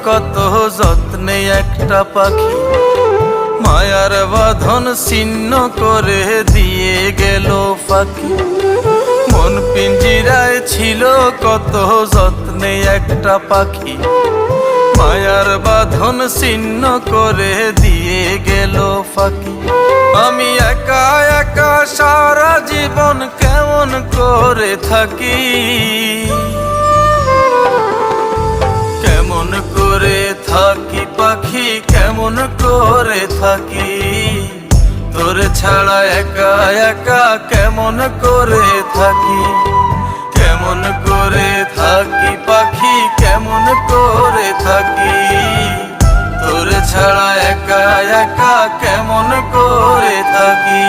কত যত্নে একটা পাখি, মায়ার বাঁধন ছিন্ন করে দিয়ে গেল ফাঁকি। মন পিঞ্জিরায় ছিল কত যত্নে একটা পাখি, মায়ার বাঁধন ছিন্ন করে দিয়ে গেল ফাঁকি। আমি একা একা সারা জীবন কেমন করে থাকি, কেমন করে থাকি পাখি, কেমন করে থাকি। তোর ছাড়া একা একা কেমন করে থাকি, কেমন করে থাকি পাখি, কেমন করে থাকি। তোর ছাড়া একা একা কেমন করে থাকি।